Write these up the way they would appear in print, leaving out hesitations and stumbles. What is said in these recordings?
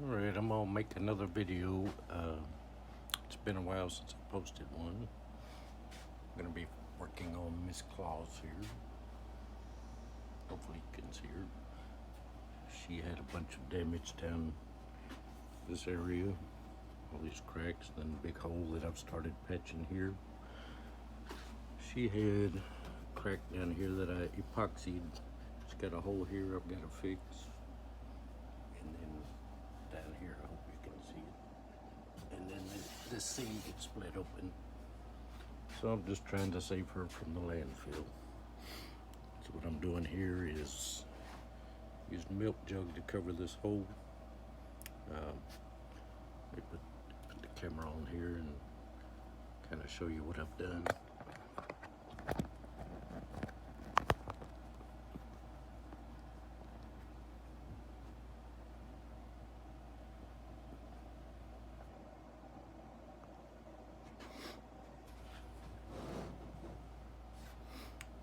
Alright, I'm gonna make another video. It's been a while since I posted one. I'm gonna be working on Mrs Claus here. Hopefully you can see her. She had a bunch of damage down this area. All these cracks, then a big hole that I've started patching here. She had a crack down here that I epoxied. It's got a hole here I've got to fix. And then down here, I hope you can see it. And then this seam gets split open. So I'm just trying to save her from the landfill. So what I'm doing here is using a milk jug to cover this hole. Let me put the camera on here and kind of show you what I've done.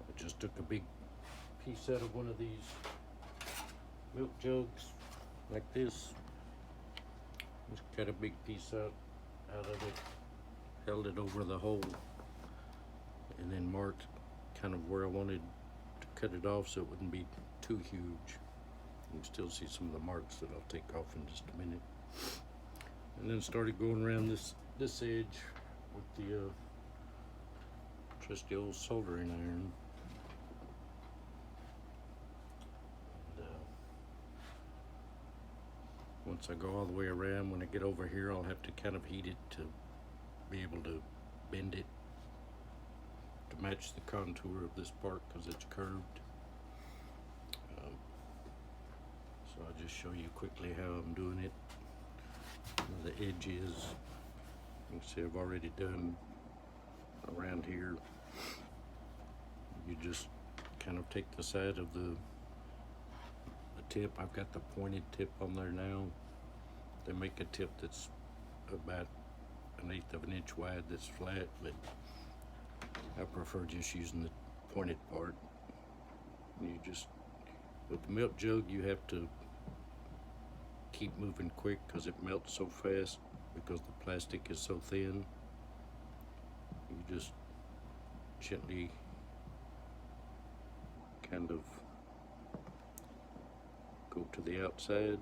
I just took a big piece out of one of these milk jugs like this. Just cut a big piece out of it, held it over the hole, and then marked kind of where I wanted to cut it off so it wouldn't be too huge. You can still see some of the marks that I'll take off in just a minute. And then started going around this edge with the trusty old soldering iron. Once I go all the way around, when I get over here, I'll have to kind of heat it to be able to bend it to match the contour of this part because it's curved. So I'll just show you quickly how I'm doing it. The edges, you can see I've already done around here. You just kind of take the side of the tip. I've got the pointed tip on there now. They make a tip that's about 1/8 of an inch wide that's flat, but I prefer just using the pointed part. You just, with the milk jug, you have to keep moving quick because it melts so fast because the plastic is so thin. You just gently kind of go to the outside.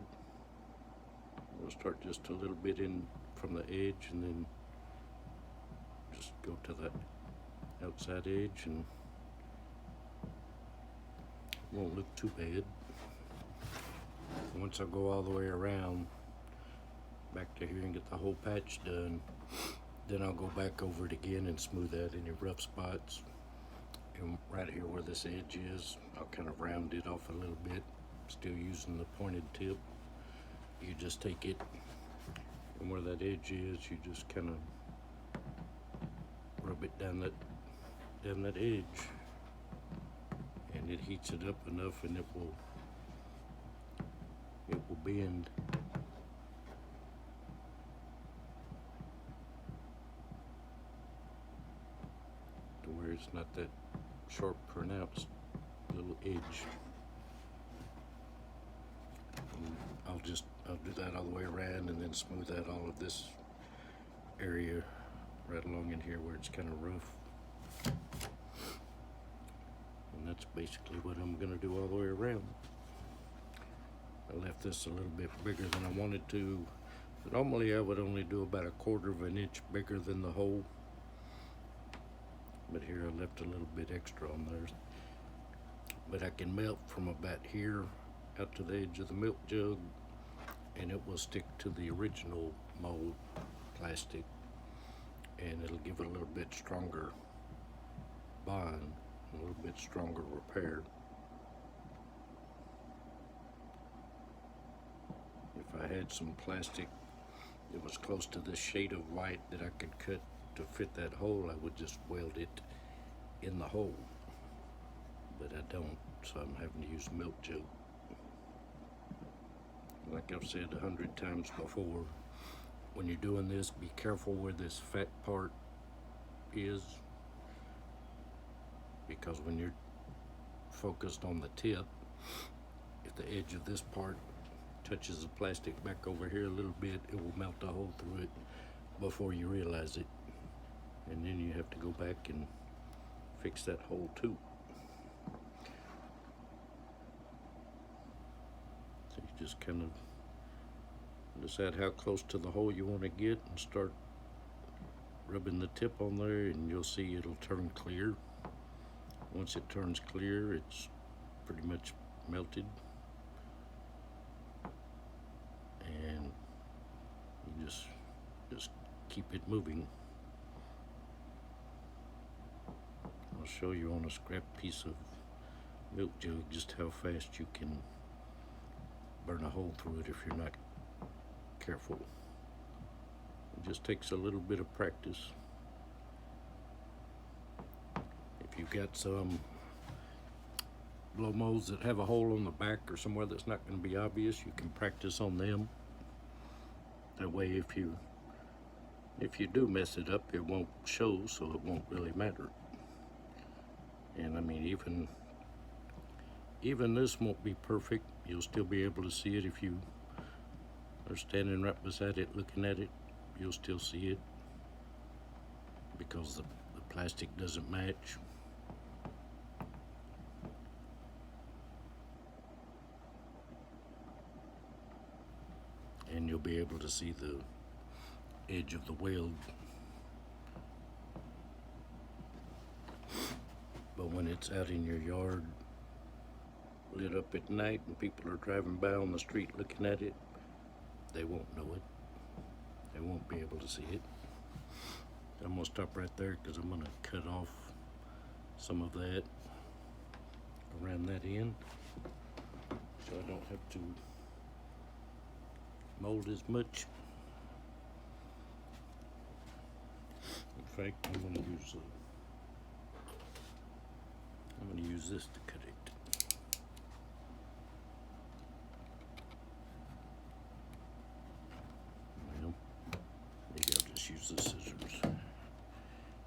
We'll start just a little bit in from the edge and then just go to the outside edge, and it won't look too bad. Once I go all the way around back to here and get the whole patch done, then I'll go back over it again and smooth out any rough spots. And right here where this edge is, I'll kind of round it off a little bit, still using the pointed tip. You just take it, and where that edge is, you just kind of rub it down that edge, and it heats it up enough, and it will bend. To where it's not that sharp, pronounced little edge. I'll do that all the way around and then smooth out all of this area right along in here where it's kind of rough. And that's basically what I'm gonna do all the way around. I left this a little bit bigger than I wanted to. Normally I would only do about 1/4 of an inch bigger than the hole, but here I left a little bit extra on there. But I can melt from about here out to the edge of the milk jug, and it will stick to the original mold plastic, and it'll give it a little bit stronger bond, a little bit stronger repair. If I had some plastic that was close to this shade of white that I could cut to fit that hole, I would just weld it in the hole, but I don't, so I'm having to use milk jug. Like I've said 100 times before, when you're doing this, be careful where this fat part is, because when you're focused on the tip, if the edge of this part touches the plastic back over here a little bit, it will melt a hole through it before you realize it. And then you have to go back and fix that hole too. So you just kind of decide how close to the hole you want to get and start rubbing the tip on there, and you'll see it'll turn clear. Once it turns clear, it's pretty much melted, and you just keep it moving. I'll show you on a scrap piece of milk jug just how fast you can burn a hole through it if you're not careful. It just takes a little bit of practice. If you've got some blow molds that have a hole on the back or somewhere that's not going to be obvious, you can practice on them. That way if you do mess it up, it won't show, so it won't really matter. And I mean, even this won't be perfect. You'll still be able to see it if you are standing right beside it looking at it. You'll still see it because the plastic doesn't match. And you'll be able to see the edge of the weld. But when it's out in your yard, lit up at night, and people are driving by on the street looking at it, they won't know it. They won't be able to see it. I'm gonna stop right there because I'm gonna cut off some of that around that end so I don't have to mold as much. In fact, I'm gonna use this to cut it. Well, maybe I'll just use the scissors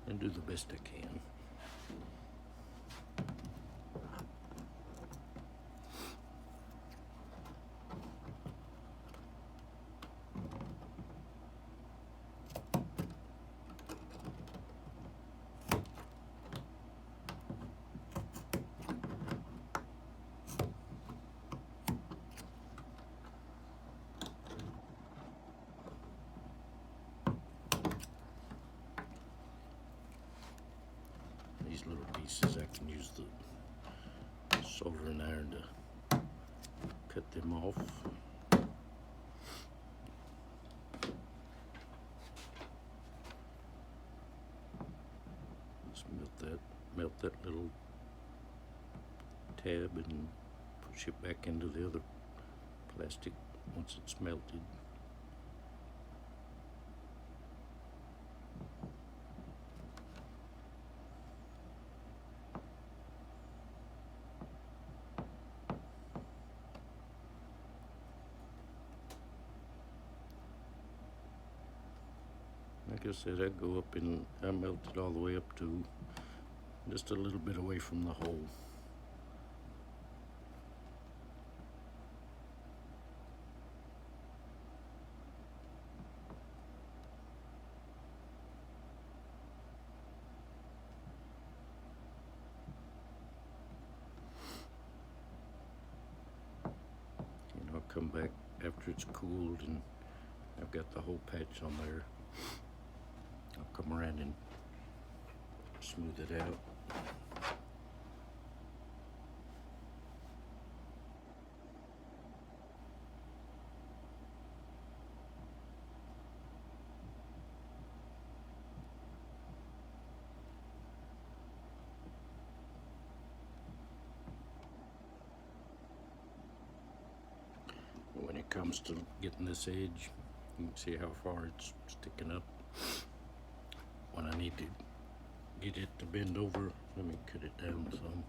and do the best I can. These little pieces, I can use the soldering iron to cut them off. Just melt that little tab and push it back into the other plastic once it's melted. Like I said, I go up and I melt it all the way up to just a little bit away from the hole. And I'll come back after it's cooled and I've got the whole patch on there. I'll come around and smooth it out. When it comes to getting this edge, you can see how far it's sticking up. When I need to get it to bend over, let me cut it down some.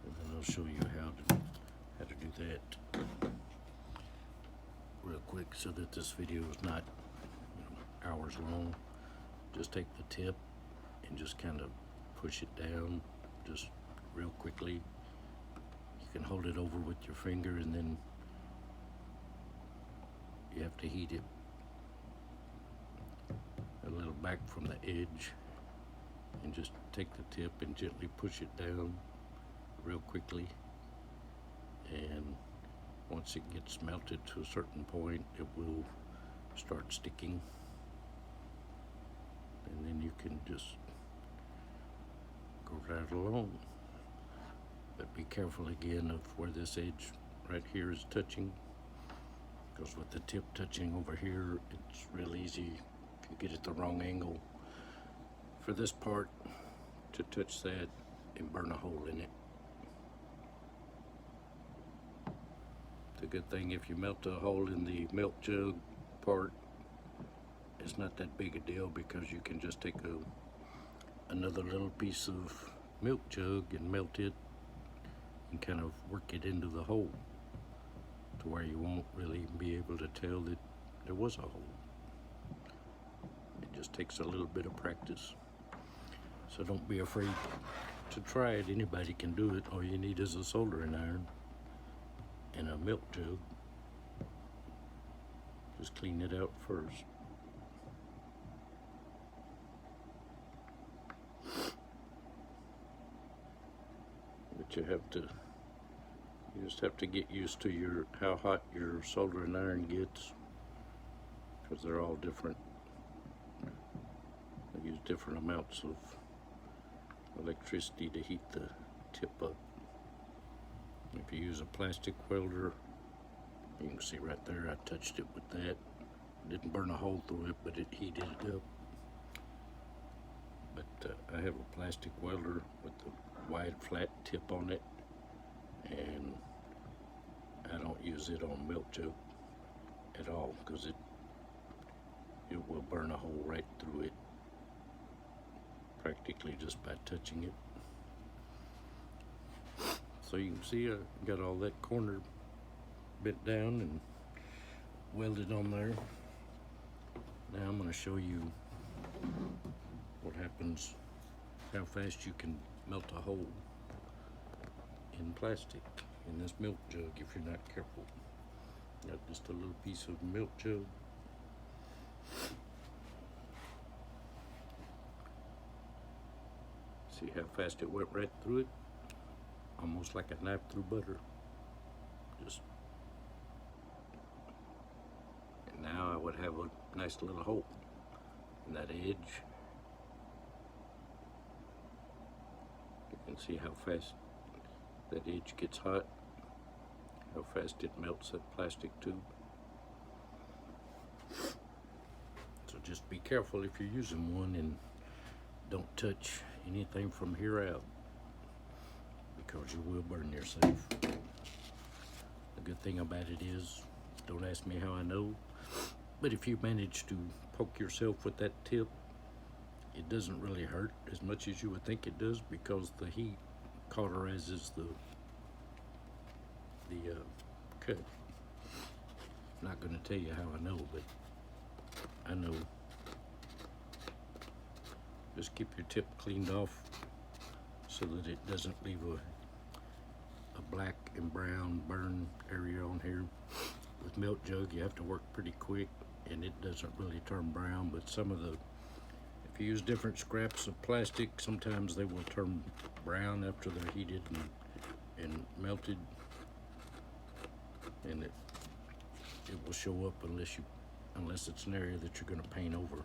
And then I'll show you how to do that real quick so that this video is not hours long. just take the tip and just kind of push it down just real quickly. You can hold it over with your finger, and then you have to heat it a little back from the edge, and just take the tip and gently push it down real quickly. And once it gets melted to a certain point, it will start sticking, and then you can just go right along. But be careful again of where this edge right here is touching, because with the tip touching over here, it's real easy if you get it the wrong angle for this part to touch that and burn a hole in it. The good thing, if you melt a hole in the milk jug part, it's not that big a deal, because you can just take another little piece of milk jug and melt it and kind of work it into the hole to where you won't really be able to tell that there was a hole. It just takes a little bit of practice. So don't be afraid to try it. Anybody can do it. All you need is a soldering iron and a milk jug. Just clean it out first. But you just have to get used to how hot your soldering iron gets, because they're all different. They use different amounts of electricity to heat the tip up. If you use a plastic welder, you can see right there, I touched it with that. Didn't burn a hole through it, but it heated it up. But I have a plastic welder with a wide flat tip on it, and I don't use it on milk jug at all, because it will burn a hole right through it, practically just by touching it. So you can see I got all that corner bent down and welded on there. Now I'm going to show you what happens, how fast you can melt a hole in plastic in this milk jug if you're not careful. Got just a little piece of milk jug. See how fast it went right through it? Almost like a knife through butter. And now I would have a nice little hole in that edge. You can see how fast that edge gets hot, how fast it melts that plastic tube. So just be careful if you're using one, and don't touch anything from here out, because you will burn yourself. The good thing about it is, don't ask me how I know, but if you manage to poke yourself with that tip, it doesn't really hurt as much as you would think it does, because the heat cauterizes the cut. I'm not going to tell you how I know, but I know. Just keep your tip cleaned off so that it doesn't leave a black and brown burn area on here. With milk jug, you have to work pretty quick, and it doesn't really turn brown, but if you use different scraps of plastic, sometimes they will turn brown after they're heated and melted, and it will show up unless it's an area that you're going to paint over.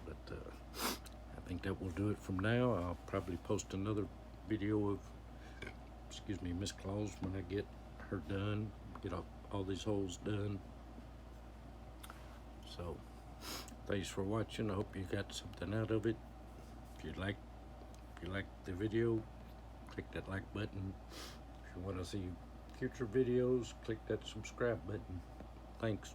But I think that will do it from now. I'll probably post another video of, Mrs Claus when I get her done, get all these holes done. So thanks for watching. I hope you got something out of it. If you like the video, click that like button. If you want to see future videos, click that subscribe button. Thanks.